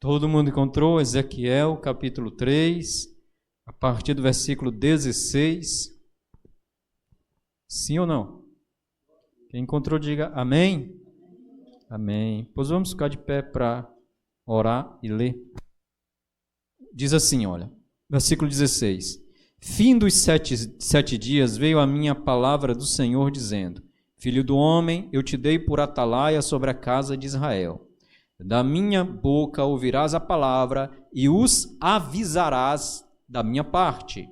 Todo mundo encontrou Ezequiel, capítulo 3, a partir do versículo 16. Sim ou não? Quem encontrou, diga amém. Amém. Pois vamos ficar de pé para orar e ler. Diz assim, olha, versículo 16. Fim dos sete dias veio a minha palavra do Senhor dizendo: Filho do homem, eu te dei por atalaia sobre a casa de Israel. Da minha boca ouvirás a palavra e os avisarás da minha parte.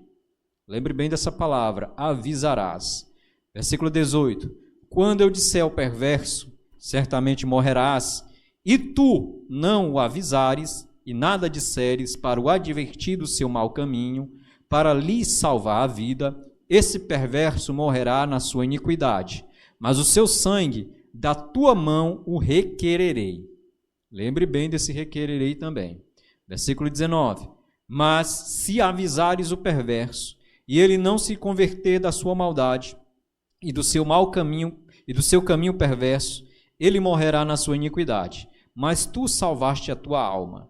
Lembre bem dessa palavra, avisarás. Versículo 18. Quando eu disser ao perverso, certamente morrerás, e tu não o avisares, e nada disseres para o advertir do seu mau caminho, para lhe salvar a vida, esse perverso morrerá na sua iniquidade, mas o seu sangue da tua mão o requererei. Lembre bem desse requererei também. Versículo 19. Mas se avisares o perverso, e ele não se converter da sua maldade, e do seu mau caminho, e do seu caminho perverso, ele morrerá na sua iniquidade, mas tu salvaste a tua alma.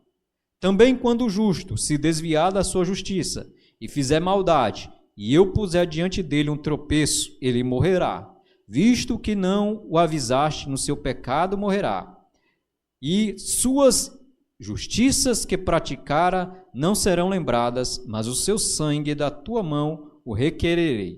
Também quando o justo se desviar da sua justiça, e fizer maldade, e eu puser diante dele um tropeço, ele morrerá. Visto que não o avisaste no seu pecado, morrerá. E suas justiças que praticara não serão lembradas, mas o seu sangue da tua mão o requererei.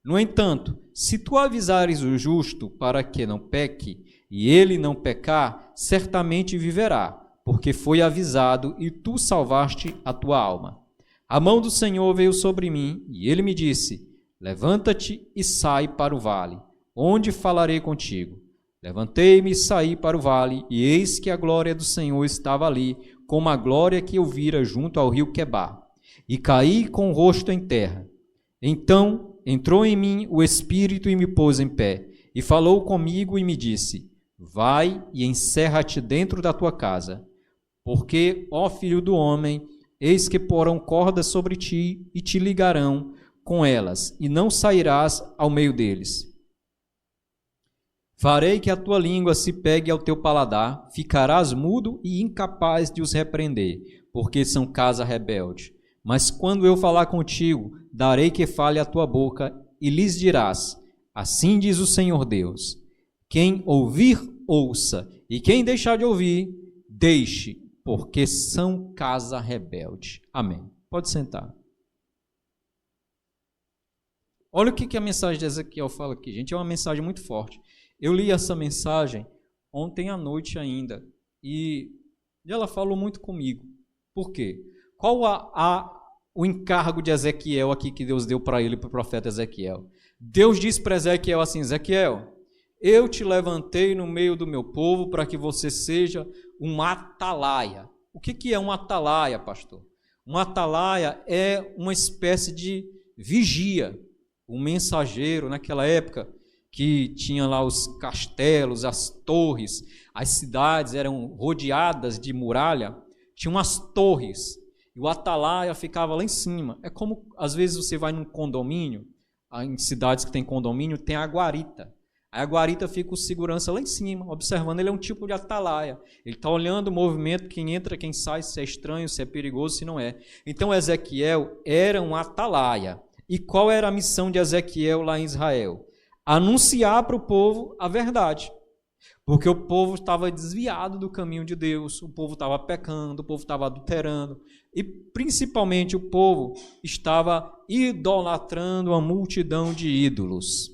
No entanto, se tu avisares o justo para que não peque, e ele não pecar, certamente viverá, porque foi avisado e tu salvaste a tua alma. A mão do Senhor veio sobre mim, e ele me disse: Levanta-te e sai para o vale, onde falarei contigo. Levantei-me e saí para o vale, e eis que a glória do Senhor estava ali, como a glória que eu vira junto ao rio Quebar. E caí com o rosto em terra. Então entrou em mim o Espírito e me pôs em pé, e falou comigo e me disse: Vai e encerra-te dentro da tua casa, porque, ó filho do homem, eis que porão cordas sobre ti e te ligarão com elas, e não sairás ao meio deles. Farei que a tua língua se pegue ao teu paladar, ficarás mudo e incapaz de os repreender, porque são casa rebelde. Mas quando eu falar contigo, darei que fale a tua boca, e lhes dirás: Assim diz o Senhor Deus. Quem ouvir, ouça, e quem deixar de ouvir, deixe, porque são casa rebelde. Amém. Pode sentar. Olha o que a mensagem de Ezequiel fala aqui, gente. É uma mensagem muito forte. Eu li essa mensagem ontem à noite ainda, e ela falou muito comigo. Por quê? Qual o encargo de Ezequiel aqui que Deus deu para ele, para o profeta Ezequiel? Deus disse para Ezequiel assim: Ezequiel, eu te levantei no meio do meu povo para que você seja um atalaia. O que é um atalaia, pastor? Um atalaia é uma espécie de vigia, um mensageiro naquela época, que tinha lá os castelos, as torres, as cidades eram rodeadas de muralha, tinha umas torres, e o atalaia ficava lá em cima. É como, às vezes, você vai num condomínio, em cidades que tem condomínio, tem a guarita. Aí a guarita fica o segurança lá em cima, observando. Ele é um tipo de atalaia. Ele está olhando o movimento, quem entra, quem sai, se é estranho, se é perigoso, se não é. Então, Ezequiel era um atalaia. E qual era a missão de Ezequiel lá em Israel? Anunciar para o povo a verdade, porque o povo estava desviado do caminho de Deus, o povo estava pecando, o povo estava adulterando, e principalmente o povo estava idolatrando a multidão de ídolos.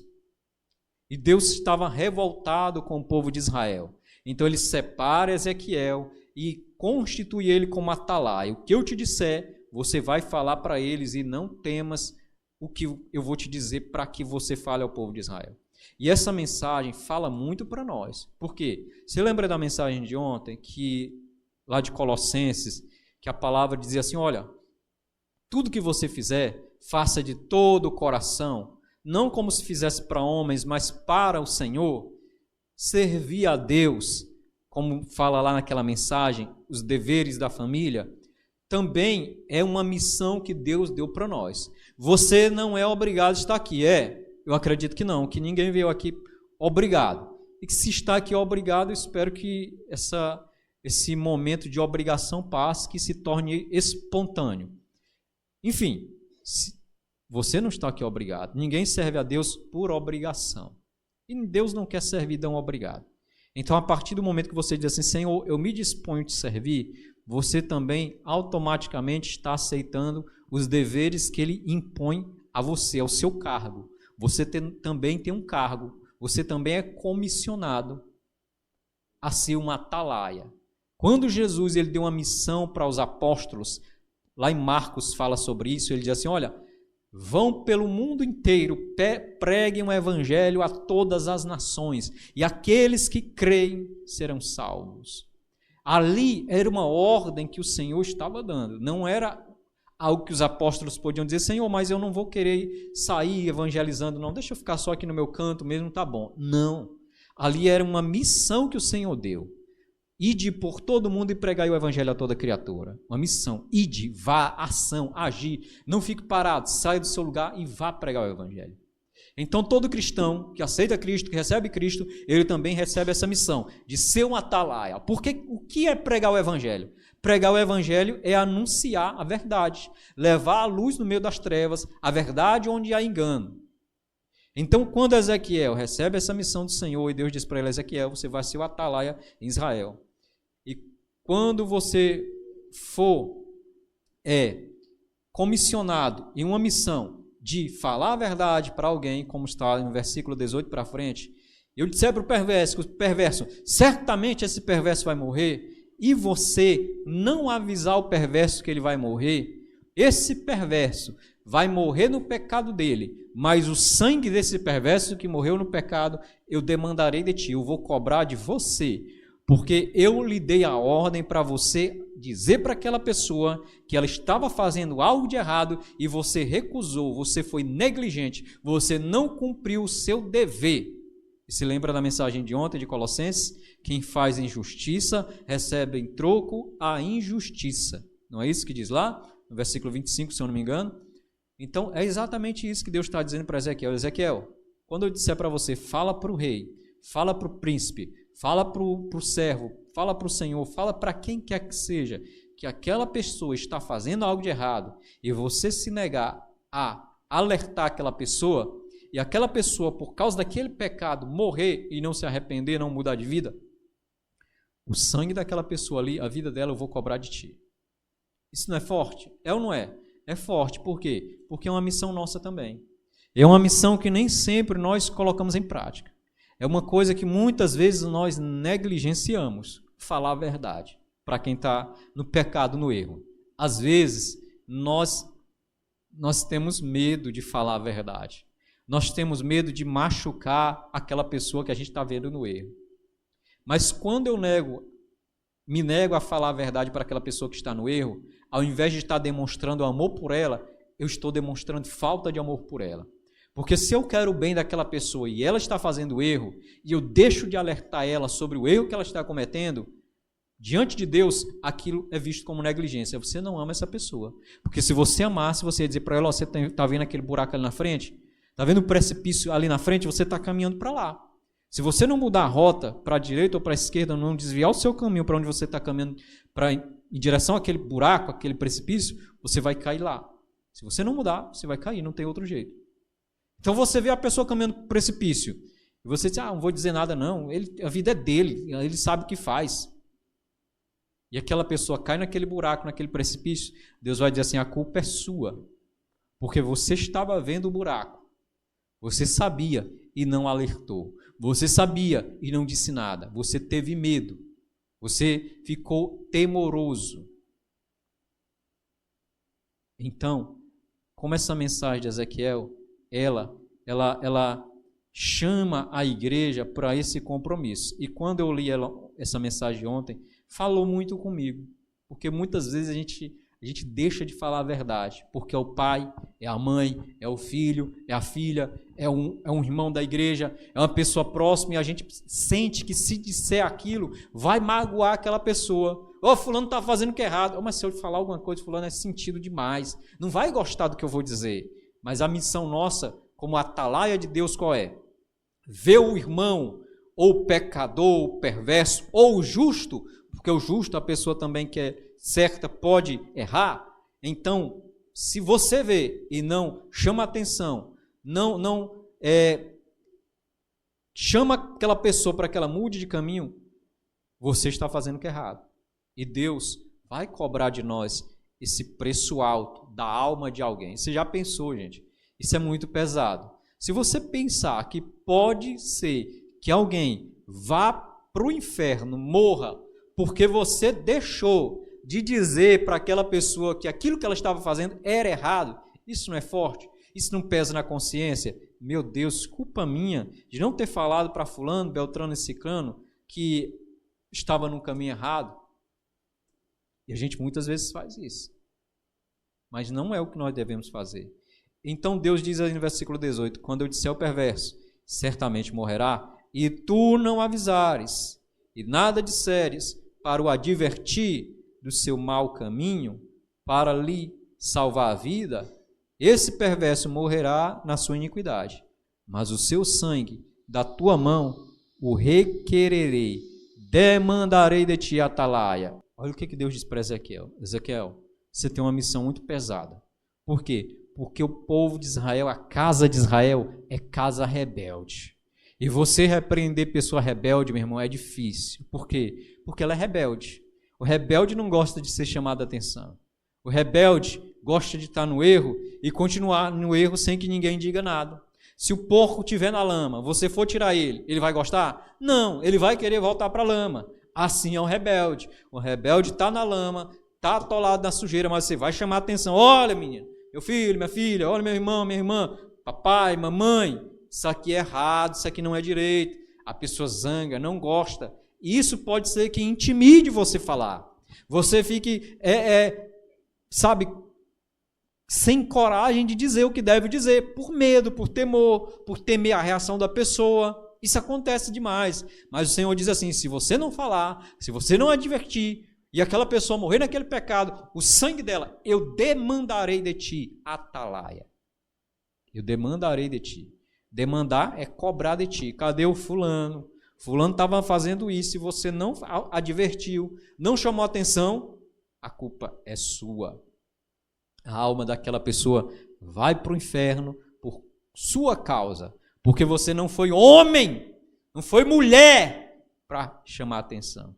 E Deus estava revoltado com o povo de Israel. Então ele separa Ezequiel e constitui ele como atalaia. O que eu te disser, você vai falar para eles, e não temas o que eu vou te dizer para que você fale ao povo de Israel. E essa mensagem fala muito para nós. Por quê? Você lembra da mensagem de ontem, que lá de Colossenses, que a palavra dizia assim: olha, tudo que você fizer, faça de todo o coração, não como se fizesse para homens, mas para o Senhor. Servir a Deus, como fala lá naquela mensagem, os deveres da família, também é uma missão que Deus deu para nós. Você não é obrigado a estar aqui. Eu acredito que não, que ninguém veio aqui obrigado. E que se está aqui obrigado, eu espero que esse momento de obrigação passe, que se torne espontâneo. Enfim, você não está aqui obrigado. Ninguém serve a Deus por obrigação. E Deus não quer servidão obrigado. Então, a partir do momento que você diz assim, Senhor, eu me disponho a te servir, você também automaticamente está aceitando os deveres que Ele impõe a você, ao seu cargo. Você também tem um cargo, você também é comissionado a ser uma atalaia. Quando Jesus ele deu uma missão para os apóstolos, lá em Marcos fala sobre isso, ele diz assim, olha, vão pelo mundo inteiro, preguem o evangelho a todas as nações, e aqueles que creem serão salvos. Ali era uma ordem que o Senhor estava dando, não era algo que os apóstolos podiam dizer, Senhor, mas eu não vou querer sair evangelizando, não, deixa eu ficar só aqui no meu canto mesmo, tá bom. Não, ali era uma missão que o Senhor deu. Ide por todo mundo e pregai o evangelho a toda criatura. Uma missão. Ide, vá, ação, agir. Não fique parado, saia do seu lugar e vá pregar o evangelho. Então todo cristão que aceita Cristo, que recebe Cristo, ele também recebe essa missão de ser um atalaia. Porque o que é pregar o evangelho? Pregar o evangelho é anunciar a verdade, levar a luz no meio das trevas, a verdade onde há engano. Então, quando Ezequiel recebe essa missão do Senhor e Deus diz para ele, Ezequiel, você vai ser o atalaia em Israel. E quando você for comissionado em uma missão de falar a verdade para alguém, como está no versículo 18 para frente, eu disser para o perverso, certamente esse perverso vai morrer, e você não avisar o perverso que ele vai morrer, esse perverso vai morrer no pecado dele, mas o sangue desse perverso que morreu no pecado, eu demandarei de ti, eu vou cobrar de você, porque eu lhe dei a ordem para você dizer para aquela pessoa que ela estava fazendo algo de errado e você recusou, você foi negligente, você não cumpriu o seu dever. E se lembra da mensagem de ontem de Colossenses? Quem faz injustiça recebe em troco a injustiça. Não é isso que diz lá? No versículo 25, se eu não me engano. Então, é exatamente isso que Deus está dizendo para Ezequiel. Ezequiel, quando eu disser para você, fala para o rei, fala para o príncipe, fala para o servo, fala para o Senhor, fala para quem quer que seja, que aquela pessoa está fazendo algo de errado, e você se negar a alertar aquela pessoa, e aquela pessoa, por causa daquele pecado, morrer e não se arrepender, não mudar de vida, o sangue daquela pessoa ali, a vida dela eu vou cobrar de ti. Isso não é forte? É ou não é? É forte. Por quê? Porque é uma missão nossa também. É uma missão que nem sempre nós colocamos em prática. É uma coisa que muitas vezes nós negligenciamos, falar a verdade, para quem está no pecado, no erro. Às vezes, nós temos medo de falar a verdade. Nós temos medo de machucar aquela pessoa que a gente está vendo no erro. Mas quando eu me nego a falar a verdade para aquela pessoa que está no erro, ao invés de estar demonstrando amor por ela, eu estou demonstrando falta de amor por ela. Porque se eu quero o bem daquela pessoa e ela está fazendo erro, e eu deixo de alertar ela sobre o erro que ela está cometendo, diante de Deus, aquilo é visto como negligência. Você não ama essa pessoa. Porque se você amasse, você ia dizer para ela, você está vendo aquele buraco ali na frente? Está vendo o precipício ali na frente? Você está caminhando para lá. Se você não mudar a rota para a direita ou para a esquerda, não desviar o seu caminho para onde você está caminhando em direção àquele buraco, àquele precipício, você vai cair lá. Se você não mudar, você vai cair, não tem outro jeito. Então você vê a pessoa caminhando para o precipício, e você diz, não vou dizer nada não, a vida é dele, ele sabe o que faz. E aquela pessoa cai naquele buraco, naquele precipício, Deus vai dizer assim, a culpa é sua, porque você estava vendo o buraco, você sabia e não alertou, você sabia e não disse nada, você teve medo, você ficou temoroso. Então, como essa mensagem de Ezequiel, ela chama a igreja para esse compromisso. E quando eu li essa mensagem ontem, falou muito comigo, porque muitas vezes a gente deixa de falar a verdade, porque é o pai, é a mãe, é o filho, é a filha, é um irmão da igreja, é uma pessoa próxima, e a gente sente que se disser aquilo, vai magoar aquela pessoa. Fulano está fazendo o que é errado. Mas se eu falar alguma coisa, fulano é sentido demais, não vai gostar do que eu vou dizer. Mas a missão nossa, como atalaia de Deus, qual é? Ver o irmão, ou o pecador, ou o perverso, ou o justo, porque o justo, a pessoa também que é certa, pode errar. Então, se você vê e não chama atenção, não chama aquela pessoa para que ela mude de caminho, você está fazendo o que é errado. E Deus vai cobrar de nós esse preço alto da alma de alguém. Você já pensou, gente? Isso é muito pesado. Se você pensar que pode ser que alguém vá para o inferno, morra, porque você deixou de dizer para aquela pessoa que aquilo que ela estava fazendo era errado, isso não é forte? Isso não pesa na consciência? Meu Deus, culpa minha de não ter falado para fulano, beltrano e ciclano que estava no caminho errado. E a gente muitas vezes faz isso. Mas não é o que nós devemos fazer. Então Deus diz aí no versículo 18, quando eu disser ao perverso, certamente morrerá, e tu não avisares, e nada disseres para o advertir do seu mau caminho, para lhe salvar a vida, esse perverso morrerá na sua iniquidade, mas o seu sangue da tua mão o requererei, demandarei de ti atalaia. Olha o que Deus diz para Ezequiel. Ezequiel, você tem uma missão muito pesada. Por quê? Porque o povo de Israel, a casa de Israel, é casa rebelde. E você repreender pessoa rebelde, meu irmão, é difícil. Por quê? Porque ela é rebelde. O rebelde não gosta de ser chamado a atenção. O rebelde gosta de estar no erro e continuar no erro sem que ninguém diga nada. Se o porco estiver na lama, você for tirar ele, ele vai gostar? Não, ele vai querer voltar para a lama. Assim é o rebelde. O rebelde está na lama, está atolado na sujeira, mas você vai chamar a atenção. Olha, menino, meu filho, minha filha, olha meu irmão, minha irmã, papai, mamãe, isso aqui é errado, isso aqui não é direito. A pessoa zanga, não gosta. Isso pode ser que intimide você falar. Você fique, sabe, sem coragem de dizer o que deve dizer, por medo, por temor, por temer a reação da pessoa. Isso acontece demais. Mas o Senhor diz assim, se você não falar, se você não advertir, e aquela pessoa morrer naquele pecado, o sangue dela, eu demandarei de ti, atalaia. Eu demandarei de ti. Demandar é cobrar de ti. Cadê o fulano? Fulano estava fazendo isso e você não advertiu, não chamou atenção, a culpa é sua. A alma daquela pessoa vai para o inferno por sua causa, porque você não foi homem, não foi mulher para chamar atenção.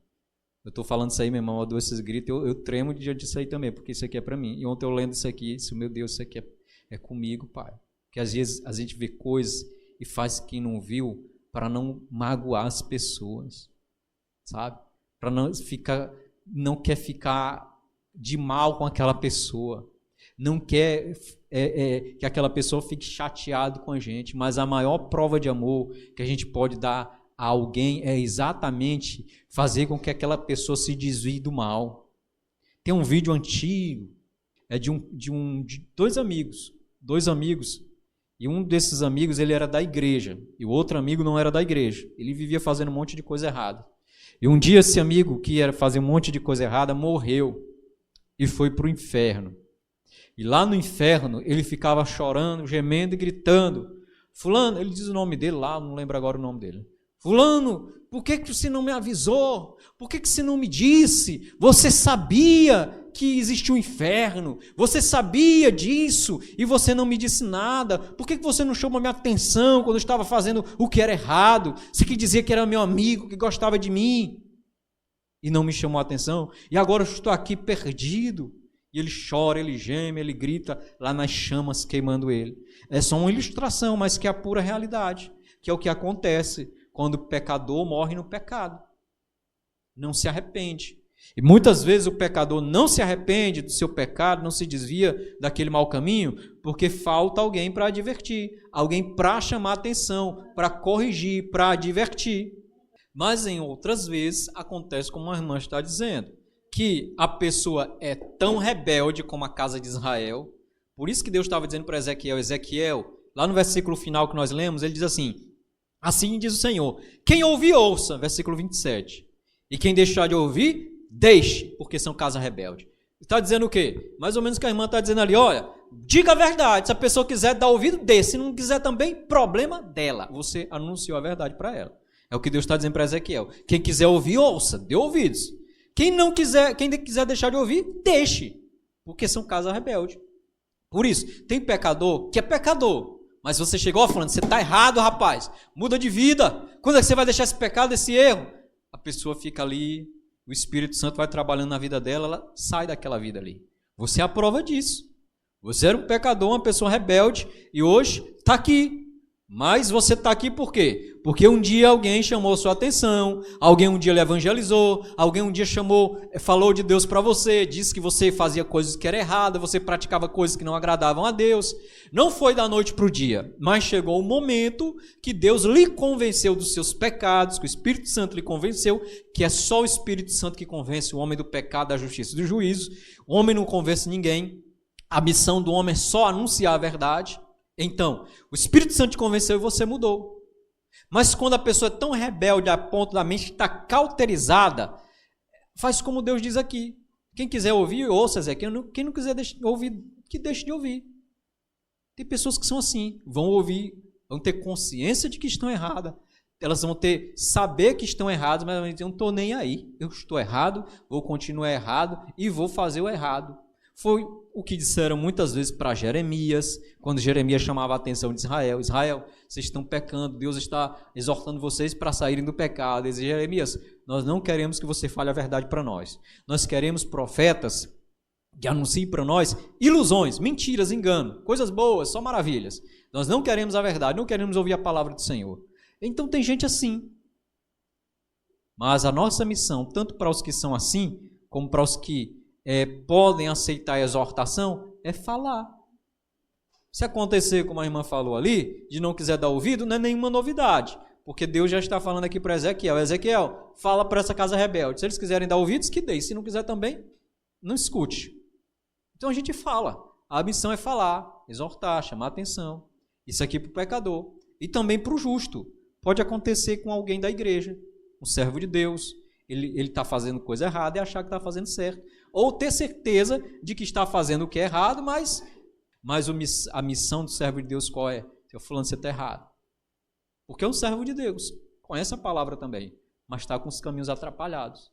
Eu estou falando isso aí, meu irmão, eu dou esses gritos, eu tremo diante disso aí também, porque isso aqui é para mim. E ontem eu lendo isso aqui, meu Deus, isso aqui é comigo, Pai. Porque às vezes a gente vê coisas e faz quem não viu para não magoar as pessoas, sabe? Para não quer ficar de mal com aquela pessoa, não quer que aquela pessoa fique chateada com a gente, mas a maior prova de amor que a gente pode dar a alguém é exatamente fazer com que aquela pessoa se desvie do mal. Tem um vídeo antigo, de dois amigos, e um desses amigos ele era da igreja, e o outro amigo não era da igreja, ele vivia fazendo um monte de coisa errada. E um dia esse amigo que era fazer um monte de coisa errada morreu e foi para o inferno. E lá no inferno ele ficava chorando, gemendo e gritando. Fulano, ele diz o nome dele lá, não lembro agora o nome dele. Fulano, por que você não me avisou? Por que você não me disse? Você sabia que existia um inferno, você sabia disso e você não me disse nada. Por que você não chamou minha atenção quando eu estava fazendo o que era errado? Você que dizia que era meu amigo, que gostava de mim e não me chamou a atenção, e agora eu estou aqui perdido. E ele chora, ele geme, ele grita lá nas chamas queimando ele. É só uma ilustração, mas que é a pura realidade, que é o que acontece quando o pecador morre no pecado. Não se arrepende. E muitas vezes o pecador não se arrepende do seu pecado, não se desvia daquele mau caminho, porque falta alguém para advertir, alguém para chamar atenção, para corrigir, para advertir. Mas em outras vezes acontece como a irmã está dizendo, que a pessoa é tão rebelde como a casa de Israel. Por isso que Deus estava dizendo para Ezequiel, lá no versículo final que nós lemos, ele diz assim, assim diz o Senhor, quem ouvir, ouça, versículo 27, e quem deixar de ouvir, deixe, porque são casa rebelde. Está dizendo o quê? Mais ou menos o que a irmã está dizendo ali, olha, diga a verdade, se a pessoa quiser dar ouvido, dê, se não quiser também, problema dela, você anunciou a verdade para ela. É o que Deus está dizendo para Ezequiel, quem quiser ouvir, ouça, dê ouvidos. Quem quiser deixar de ouvir, deixe, porque são casas rebeldes. Por isso, tem pecador que é pecador, mas você chegou falando, você está errado, rapaz, muda de vida. Quando é que você vai deixar esse pecado, esse erro? A pessoa fica ali, o Espírito Santo vai trabalhando na vida dela, ela sai daquela vida ali. Você é a prova disso. Você era um pecador, uma pessoa rebelde, e hoje está aqui. Mas você está aqui por quê? Porque um dia alguém chamou sua atenção, alguém um dia lhe evangelizou, alguém um dia falou de Deus para você, disse que você fazia coisas que eram erradas, você praticava coisas que não agradavam a Deus. Não foi da noite para o dia, mas chegou um momento que Deus lhe convenceu dos seus pecados, que o Espírito Santo lhe convenceu, que é só o Espírito Santo que convence o homem do pecado, da justiça e do juízo. O homem não convence ninguém. A missão do homem é só anunciar a verdade. Então, o Espírito Santo te convenceu e você mudou. Mas quando a pessoa é tão rebelde a ponto da mente estar cauterizada, faz como Deus diz aqui. Quem quiser ouvir, ouça, Ezequiel. Quem não quiser ouvir, que deixe de ouvir. Tem pessoas que são assim, vão ouvir, vão ter consciência de que estão erradas. Elas vão saber que estão erradas, mas eu não estou nem aí. Eu estou errado, vou continuar errado e vou fazer o errado. Foi o que disseram muitas vezes para Jeremias, quando Jeremias chamava a atenção de Israel. Israel, vocês estão pecando, Deus está exortando vocês para saírem do pecado. E Jeremias, nós não queremos que você fale a verdade para nós. Nós queremos profetas que anunciem para nós ilusões, mentiras, engano, coisas boas, só maravilhas. Nós não queremos a verdade, não queremos ouvir a palavra do Senhor. Então tem gente assim. Mas a nossa missão, tanto para os que são assim, como para os que podem aceitar a exortação, é falar. Se acontecer, como a irmã falou ali, de não quiser dar ouvido, não é nenhuma novidade, porque Deus já está falando aqui para Ezequiel. Ezequiel, fala para essa casa rebelde. Se eles quiserem dar ouvidos, que dê. Se não quiser também, não escute. Então a gente fala. A missão é falar, exortar, chamar atenção. Isso aqui para o pecador. E também para o justo. Pode acontecer com alguém da igreja, um servo de Deus. Ele está fazendo coisa errada e achar que está fazendo certo. Ou ter certeza de que está fazendo o que é errado, mas a missão do servo de Deus qual é? Seu fulano, você está errado. Porque é um servo de Deus, conhece a palavra também, mas está com os caminhos atrapalhados.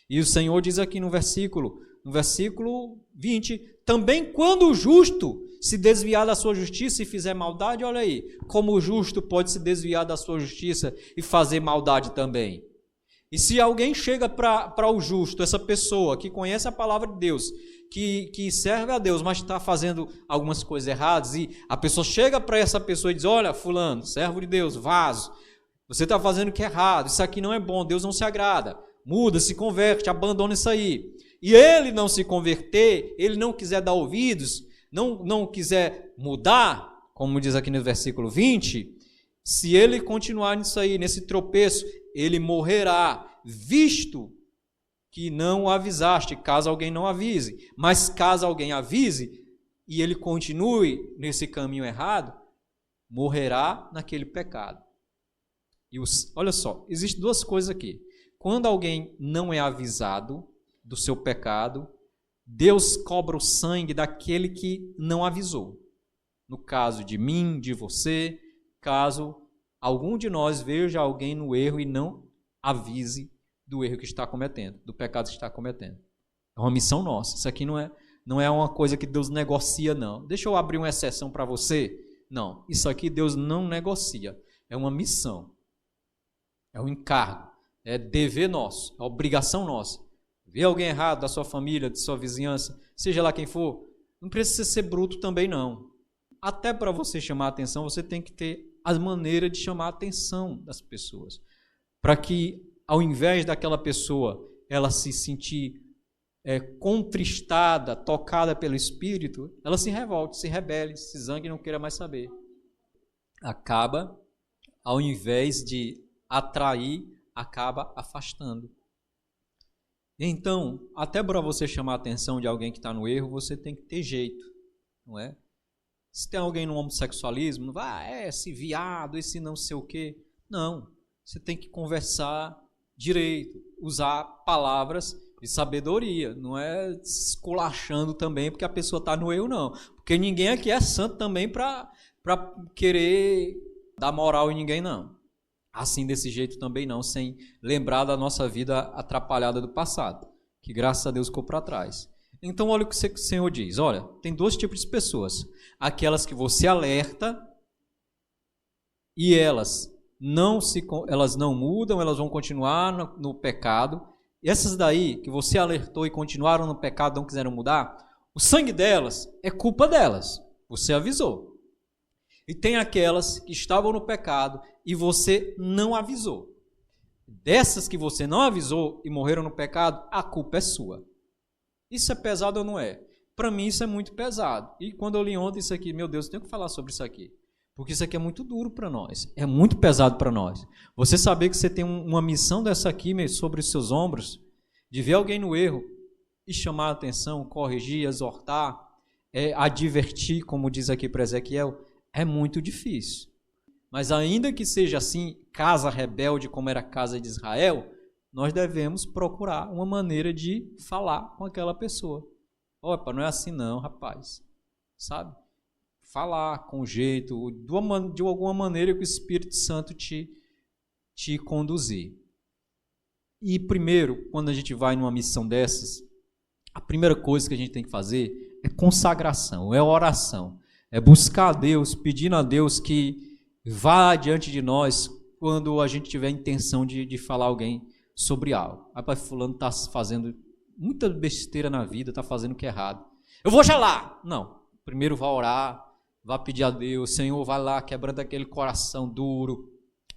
E o Senhor diz aqui no versículo 20, também quando o justo se desviar da sua justiça e fizer maldade, olha aí, como o justo pode se desviar da sua justiça e fazer maldade também. E se alguém chega para o justo, essa pessoa que conhece a palavra de Deus, que serve a Deus, mas está fazendo algumas coisas erradas, e a pessoa chega para essa pessoa e diz, olha, fulano, servo de Deus, vaso, você está fazendo o que é errado, isso aqui não é bom, Deus não se agrada, muda, se converte, abandona isso aí. E ele não se converter, ele não quiser dar ouvidos, não quiser mudar, como diz aqui no versículo 20, se ele continuar nisso aí, nesse tropeço, ele morrerá, visto que não o avisaste, caso alguém não avise. Mas caso alguém avise e ele continue nesse caminho errado, morrerá naquele pecado. E olha só, existem duas coisas aqui. Quando alguém não é avisado do seu pecado, Deus cobra o sangue daquele que não avisou. No caso de mim, de você, caso algum de nós veja alguém no erro e não avise do erro que está cometendo, do pecado que está cometendo. É uma missão nossa. Isso aqui não é uma coisa que Deus negocia, não. Deixa eu abrir uma exceção para você. Não, isso aqui Deus não negocia. É uma missão. É um encargo. É dever nosso. É obrigação nossa. Ver alguém errado da sua família, de sua vizinhança, seja lá quem for, não precisa ser bruto também, não. Até para você chamar a atenção, você tem que ter as maneiras de chamar a atenção das pessoas. Para que, ao invés daquela pessoa, ela se sentir contristada, tocada pelo Espírito, ela se revolte, se rebele, se zangue e não queira mais saber. Acaba, ao invés de atrair, acaba afastando. Então, até para você chamar a atenção de alguém que está no erro, você tem que ter jeito, não é? Se tem alguém no homossexualismo, não vai, esse viado, esse não sei o quê. Não, você tem que conversar direito, usar palavras de sabedoria, não é esculachando também porque a pessoa está no erro, não. Porque ninguém aqui é santo também para querer dar moral em ninguém, não. Assim, desse jeito também não, sem lembrar da nossa vida atrapalhada do passado. que graças a Deus ficou para trás. Então olha o que o Senhor diz, olha, tem dois tipos de pessoas, aquelas que você alerta e elas não mudam, elas vão continuar no pecado. E essas daí, que você alertou e continuaram no pecado, não quiseram mudar, o sangue delas é culpa delas, você avisou. E tem aquelas que estavam no pecado e você não avisou. Dessas que você não avisou e morreram no pecado, a culpa é sua. Isso é pesado ou não é? Para mim isso é muito pesado. E quando eu li ontem isso aqui, meu Deus, eu tenho que falar sobre isso aqui. Porque isso aqui é muito duro para nós, é muito pesado para nós. Você saber que você tem uma missão dessa aqui sobre os seus ombros, de ver alguém no erro e chamar a atenção, corrigir, exortar, advertir, como diz aqui para Ezequiel, é muito difícil. Mas ainda que seja assim, casa rebelde como era a casa de Israel, nós devemos procurar uma maneira de falar com aquela pessoa. Opa, não é assim não, rapaz. Sabe? Falar com jeito, de alguma maneira que o Espírito Santo te conduzir. E primeiro, quando a gente vai numa missão dessas, a primeira coisa que a gente tem que fazer é consagração, é oração. É buscar a Deus, pedindo a Deus que vá diante de nós quando a gente tiver a intenção de falar alguém sobre algo. Rapaz, fulano está fazendo muita besteira na vida, está fazendo o que é errado. Eu vou já lá. Não, primeiro vá orar, vá pedir a Deus, Senhor, vai lá, quebrando aquele coração duro,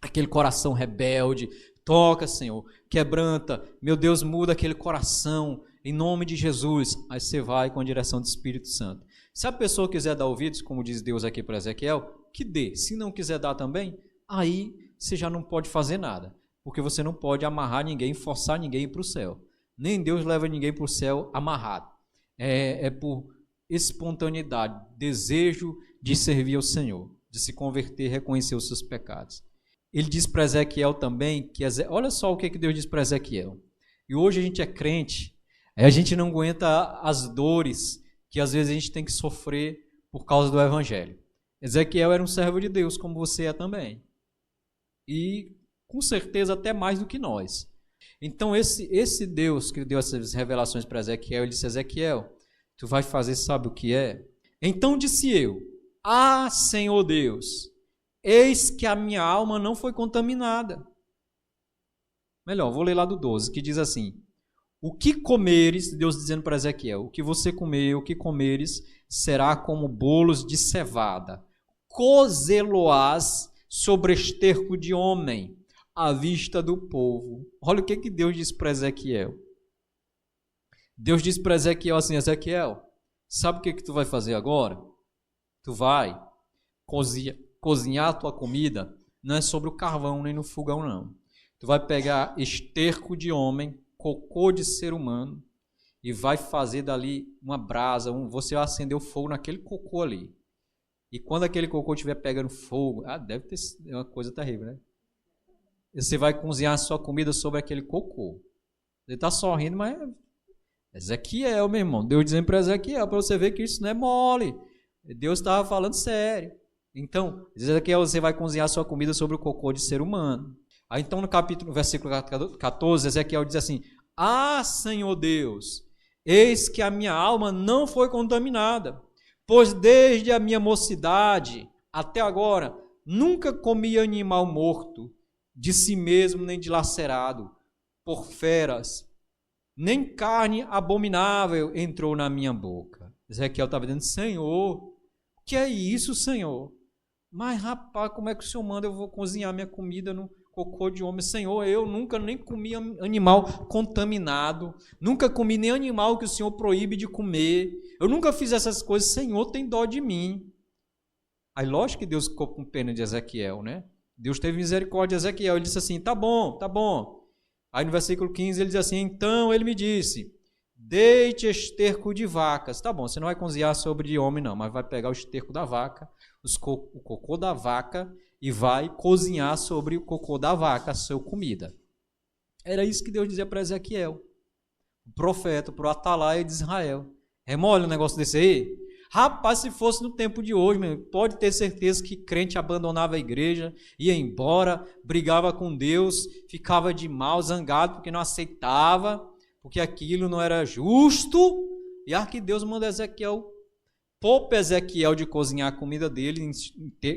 aquele coração rebelde. Toca, Senhor, quebranta, meu Deus, muda aquele coração, em nome de Jesus. Aí você vai com a direção do Espírito Santo. Se a pessoa quiser dar ouvidos, como diz Deus aqui para Ezequiel, que dê. Se não quiser dar também, aí você já não pode fazer nada, porque você não pode amarrar ninguém, forçar ninguém para o céu. Nem Deus leva ninguém para o céu amarrado. É por espontaneidade, desejo de servir ao Senhor, de se converter, reconhecer os seus pecados. Ele diz para Ezequiel também, olha só o que Deus diz para Ezequiel. E hoje a gente é crente, a gente não aguenta as dores que às vezes a gente tem que sofrer por causa do Evangelho. Ezequiel era um servo de Deus, como você é também. E com certeza até mais do que nós. Então esse Deus que deu essas revelações para Ezequiel, ele disse, Ezequiel, tu vai fazer, sabe o que é? Então disse eu, Senhor Deus, eis que a minha alma não foi contaminada. Melhor, vou ler lá do 12, que diz assim, o que comeres, Deus dizendo para Ezequiel, o que você comer, o que comeres, será como bolos de cevada, cozê-lo-ás sobre esterco de homem, à vista do povo. Olha o que Deus disse para Ezequiel. Deus disse para Ezequiel assim, Ezequiel, sabe o que tu vai fazer agora? Tu vai cozinhar a tua comida, não é sobre o carvão nem no fogão não. Tu vai pegar esterco de homem, cocô de ser humano, e vai fazer dali uma brasa, você vai acender o fogo naquele cocô ali. E quando aquele cocô estiver pegando fogo, deve ter uma coisa terrível, né? Você vai cozinhar a sua comida sobre aquele cocô. Você está sorrindo, mas Ezequiel, meu irmão, Deus dizendo para Ezequiel, para você ver que isso não é mole. Deus estava falando sério. Então, Ezequiel, você vai cozinhar a sua comida sobre o cocô de ser humano. Aí então no versículo 14, Ezequiel diz assim, Senhor Deus, eis que a minha alma não foi contaminada, pois desde a minha mocidade até agora nunca comi animal morto, de si mesmo nem dilacerado por feras, nem carne abominável entrou na minha boca. Ezequiel estava dizendo, Senhor, o que é isso, Senhor? Mas rapaz, como é que o Senhor manda eu vou cozinhar minha comida no cocô de homem? Senhor, eu nunca nem comi animal contaminado, nunca comi nem animal que o Senhor proíbe de comer, eu nunca fiz essas coisas, Senhor, tem dó de mim. Aí lógico que Deus ficou com pena de Ezequiel, né? Deus teve misericórdia de Ezequiel, ele disse assim, tá bom. Aí no versículo 15 ele diz assim, então ele me disse, deite esterco de vacas. Tá bom, você não vai cozinhar sobre homem não, mas vai pegar o esterco da vaca, o cocô da vaca e vai cozinhar sobre o cocô da vaca a sua comida. Era isso que Deus dizia para Ezequiel, o profeta, para o atalaia de Israel. É mole um negócio desse aí? Rapaz, se fosse no tempo de hoje, pode ter certeza que crente abandonava a igreja, ia embora, brigava com Deus, ficava de mal, zangado porque não aceitava. porque aquilo não era justo, e que Deus manda Ezequiel, poupa Ezequiel de cozinhar a comida dele em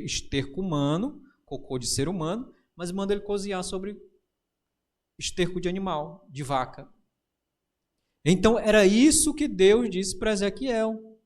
esterco humano, cocô de ser humano, mas manda ele cozinhar sobre esterco de animal, de vaca. Então era isso que Deus disse para Ezequiel.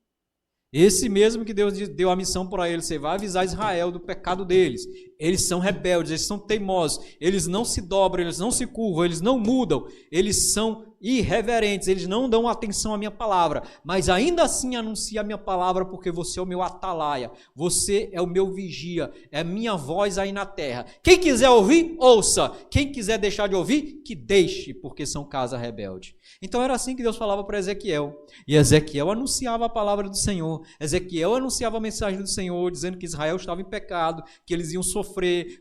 Esse mesmo que Deus deu a missão para ele, você vai avisar Israel do pecado deles. Eles são rebeldes, eles são teimosos, eles não se dobram, eles não se curvam, eles não mudam, eles são irreverentes, eles não dão atenção à minha palavra, mas ainda assim anuncia a minha palavra, porque você é o meu atalaia, você é o meu vigia, é a minha voz aí na terra. Quem quiser ouvir, ouça. Quem quiser deixar de ouvir, que deixe, porque são casa rebelde. Então era assim que Deus falava para Ezequiel, e Ezequiel anunciava a palavra do Senhor, Ezequiel anunciava a mensagem do Senhor, dizendo que Israel estava em pecado, que eles iam sofrer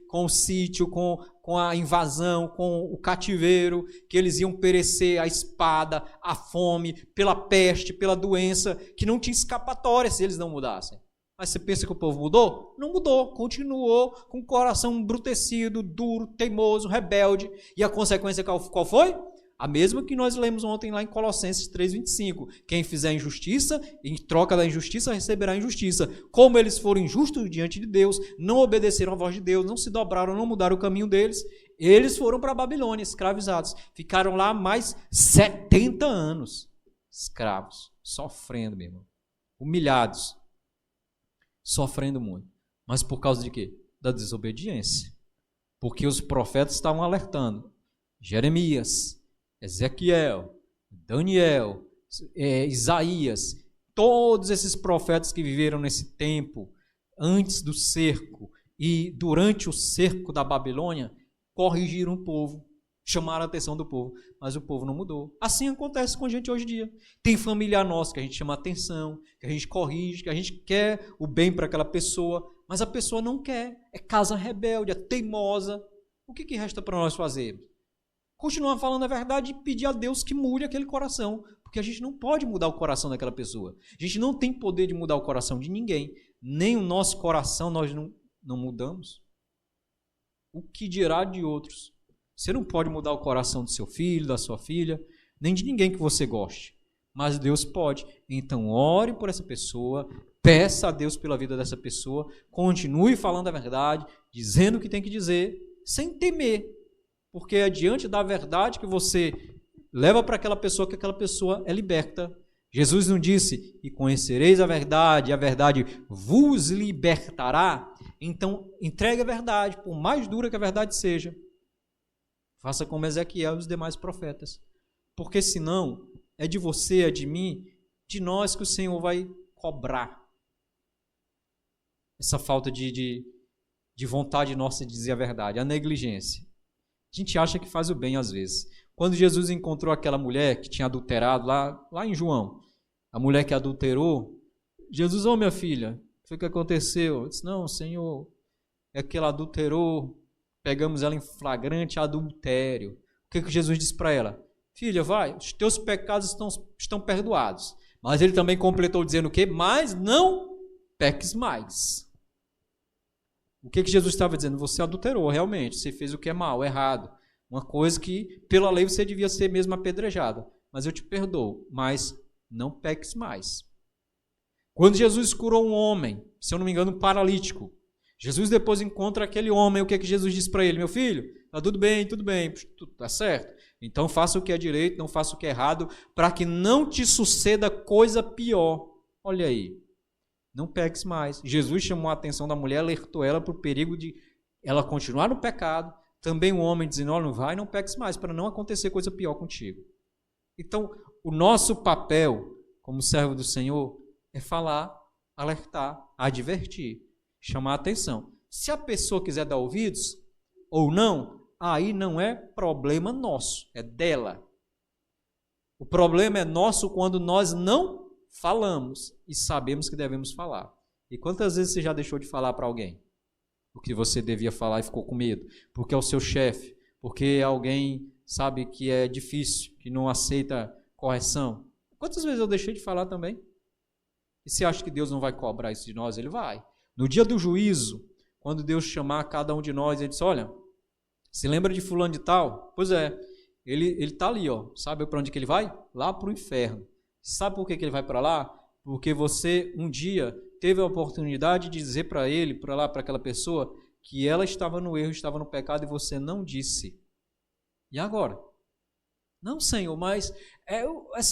com o sítio, com a invasão, com o cativeiro, que eles iam perecer a espada, a fome, pela peste, pela doença, que não tinha escapatória se eles não mudassem. Mas você pensa que o povo mudou? Não mudou, continuou com o coração embrutecido, duro, teimoso, rebelde, e a consequência qual foi? A mesma que nós lemos ontem lá em Colossenses 3,25. Quem fizer injustiça, em troca da injustiça, receberá injustiça. Como eles foram injustos diante de Deus, não obedeceram à voz de Deus, não se dobraram, não mudaram o caminho deles, eles foram para a Babilônia, escravizados. Ficaram lá mais 70 anos, escravos, sofrendo, meu irmão. Humilhados, sofrendo muito. Mas por causa de quê? Da desobediência. Porque os profetas estavam alertando. Jeremias, Ezequiel, Daniel, Isaías, todos esses profetas que viveram nesse tempo, antes do cerco e durante o cerco da Babilônia, corrigiram o povo, chamaram a atenção do povo, mas o povo não mudou. Assim acontece com a gente hoje em dia. Tem familiar nosso que a gente chama a atenção, que a gente corrige, que a gente quer o bem para aquela pessoa, mas a pessoa não quer, é casa rebelde, é teimosa. O que resta para nós fazer? Continuar falando a verdade e pedir a Deus que mude aquele coração, porque a gente não pode mudar o coração daquela pessoa. A gente não tem poder de mudar o coração de ninguém, nem o nosso coração nós não mudamos. O que dirá de outros? Você não pode mudar o coração do seu filho, da sua filha, nem de ninguém que você goste, mas Deus pode. Então ore por essa pessoa, peça a Deus pela vida dessa pessoa, continue falando a verdade, dizendo o que tem que dizer, sem temer. Porque é diante da verdade que você leva para aquela pessoa que aquela pessoa é liberta. Jesus não disse, e conhecereis a verdade vos libertará. Então, entregue a verdade, por mais dura que a verdade seja. Faça como Ezequiel e os demais profetas. Porque senão, é de você, é de mim, de nós que o Senhor vai cobrar. Essa falta de vontade nossa de dizer a verdade, a negligência. A gente acha que faz o bem às vezes. Quando Jesus encontrou aquela mulher que tinha adulterado, lá em João, a mulher que adulterou, Jesus, minha filha, o que foi que aconteceu? Eu disse, não, Senhor, é que ela adulterou, pegamos ela em flagrante adultério. O que Jesus disse para ela? Filha, vai, os teus pecados estão perdoados. Mas ele também completou dizendo o quê? Mas não peques mais. O que Jesus estava dizendo? Você adulterou realmente, você fez o que é mal, errado. Uma coisa que, pela lei, você devia ser mesmo apedrejada. Mas eu te perdoo, mas não peques mais. Quando Jesus curou um homem, se eu não me engano, um paralítico, Jesus depois encontra aquele homem, o que Jesus disse para ele? Meu filho, está tudo bem, está certo. Então faça o que é direito, não faça o que é errado, para que não te suceda coisa pior. Olha aí. Não peques mais. Jesus chamou a atenção da mulher, alertou ela para o perigo de ela continuar no pecado. Também o homem dizendo, não vai, não peques mais, para não acontecer coisa pior contigo. Então, o nosso papel como servo do Senhor é falar, alertar, advertir, chamar a atenção. Se a pessoa quiser dar ouvidos ou não, aí não é problema nosso, é dela. O problema é nosso quando nós não falamos e sabemos que devemos falar. E quantas vezes você já deixou de falar para alguém o que você devia falar e ficou com medo? Porque é o seu chefe, porque é alguém, sabe, que é difícil, que não aceita correção. Quantas vezes eu deixei de falar também? E você acha que Deus não vai cobrar isso de nós? Ele vai. No dia do juízo, quando Deus chamar cada um de nós, ele diz, olha, se lembra de fulano de tal? Pois é, ele está ali, ó. Sabe para onde que ele vai? Lá para o inferno. Sabe por que ele vai para lá? Porque você um dia teve a oportunidade de dizer para ele, para lá, para aquela pessoa, que ela estava no erro, estava no pecado e você não disse. E agora? Não, Senhor, mas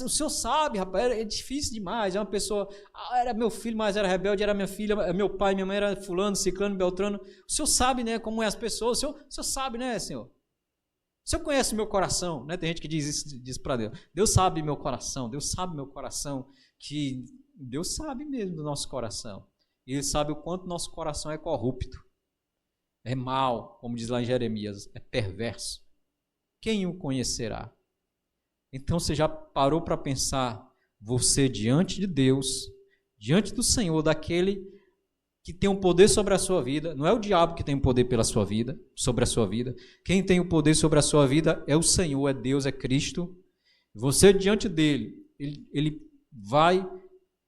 o Senhor sabe, rapaz, é difícil demais. É uma pessoa, era meu filho, mas era rebelde, era minha filha, meu pai, minha mãe era fulano, ciclano, beltrano. O Senhor sabe, né, como é as pessoas. O Senhor sabe, né, Senhor? O Senhor conhece o meu coração, né? Tem gente que diz para Deus. Deus sabe meu coração, Deus sabe meu coração, que Deus sabe mesmo do nosso coração. E Ele sabe o quanto nosso coração é corrupto, é mau, como diz lá em Jeremias, é perverso. Quem o conhecerá? Então você já parou para pensar, você diante de Deus, diante do Senhor, daquele que tem um poder sobre a sua vida, não é o diabo que tem o poder pela sua vida, sobre a sua vida. Quem tem o poder sobre a sua vida é o Senhor, é Deus, é Cristo. Você diante dele, ele vai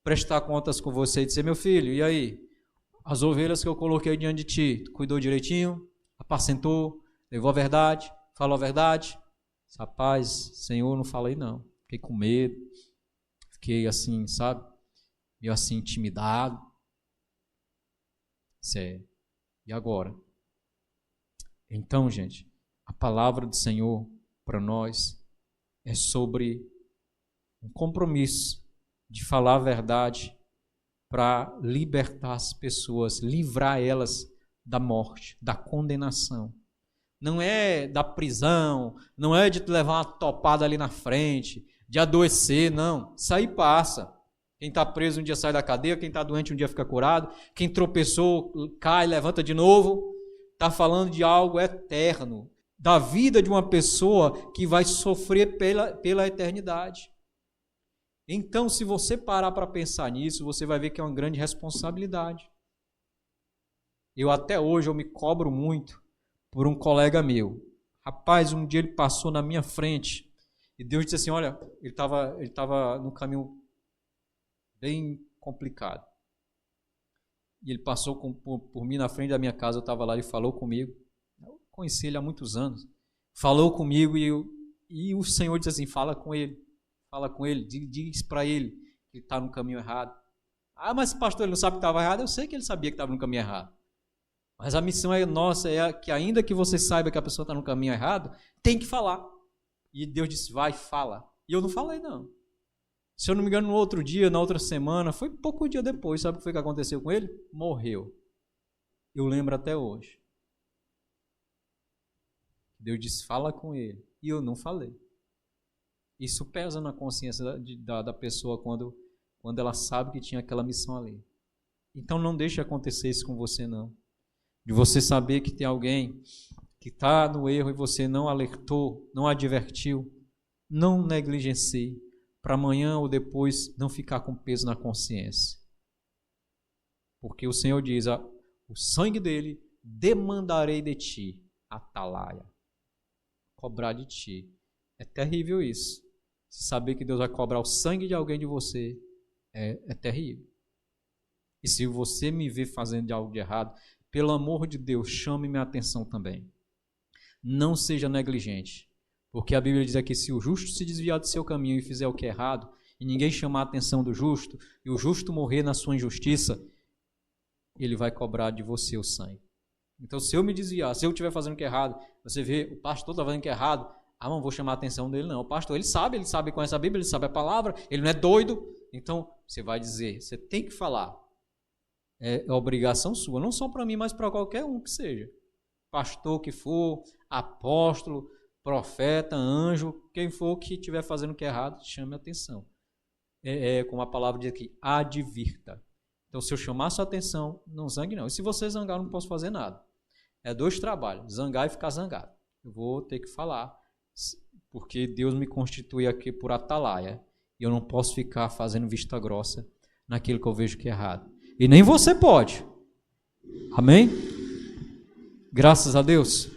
prestar contas com você e dizer, meu filho, e aí? As ovelhas que eu coloquei diante de ti, tu cuidou direitinho? Apacentou? Levou a verdade? Falou a verdade? Rapaz, Senhor, não falei não. Fiquei com medo. Fiquei assim, sabe? Meio assim, intimidado. Sério. E agora? Então, gente, a palavra do Senhor para nós é sobre um compromisso de falar a verdade para libertar as pessoas, livrar elas da morte, da condenação. Não é da prisão, não é de te levar uma topada ali na frente, de adoecer, não. Isso aí passa. Quem está preso um dia sai da cadeia, quem está doente um dia fica curado, quem tropeçou cai, levanta de novo. Está falando de algo eterno, da vida de uma pessoa que vai sofrer pela eternidade. Então, se você parar para pensar nisso, você vai ver que é uma grande responsabilidade. Até hoje eu me cobro muito por um colega meu. Rapaz, um dia ele passou na minha frente e Deus disse assim, olha, ele estava num caminho bem complicado. E ele passou por mim na frente da minha casa, eu estava lá, ele falou comigo. Eu conheci ele há muitos anos. Falou comigo e o Senhor disse assim, fala com ele, diz para ele que ele está no caminho errado. Ah, mas pastor, ele não sabe que estava errado? Eu sei que ele sabia que estava no caminho errado. Mas a missão nossa é que ainda que você saiba que a pessoa está no caminho errado, tem que falar. E Deus disse, vai, fala. E eu não falei, não. Se eu não me engano, no outro dia, na outra semana, foi pouco dia depois, sabe o que foi que aconteceu com ele? Morreu. Eu lembro até hoje. Deus disse, fala com ele. E eu não falei. Isso pesa na consciência da pessoa quando ela sabe que tinha aquela missão ali. Então não deixe acontecer isso com você, não. De você saber que tem alguém que está no erro e você não alertou, não advertiu, não negligencie, para amanhã ou depois não ficar com peso na consciência. Porque o Senhor diz, o sangue dele demandarei de ti, atalaia, cobrar de ti. É terrível isso. Se saber que Deus vai cobrar o sangue de alguém de você, é terrível. E se você me ver fazendo algo de errado, pelo amor de Deus, chame minha atenção também. Não seja negligente. Porque a Bíblia diz aqui, se o justo se desviar do seu caminho e fizer o que é errado, e ninguém chamar a atenção do justo, e o justo morrer na sua injustiça, ele vai cobrar de você o sangue. Então, se eu me desviar, se eu estiver fazendo o que é errado, você vê, o pastor está fazendo o que é errado, não vou chamar a atenção dele, não. O pastor, ele sabe, conhece a Bíblia, ele sabe a palavra, ele não é doido. Então, você vai dizer, você tem que falar. É obrigação sua, não só para mim, mas para qualquer um que seja. Pastor que for, apóstolo, profeta, anjo, quem for que estiver fazendo o que é errado, chame a atenção. Como a palavra diz aqui, advirta. Então, se eu chamar sua atenção, não zangue não. E se você zangar, eu não posso fazer nada. É 2 trabalhos, zangar e ficar zangado. Eu vou ter que falar, porque Deus me constitui aqui por atalaia. E eu não posso ficar fazendo vista grossa naquilo que eu vejo que é errado. E nem você pode. Amém? Graças a Deus.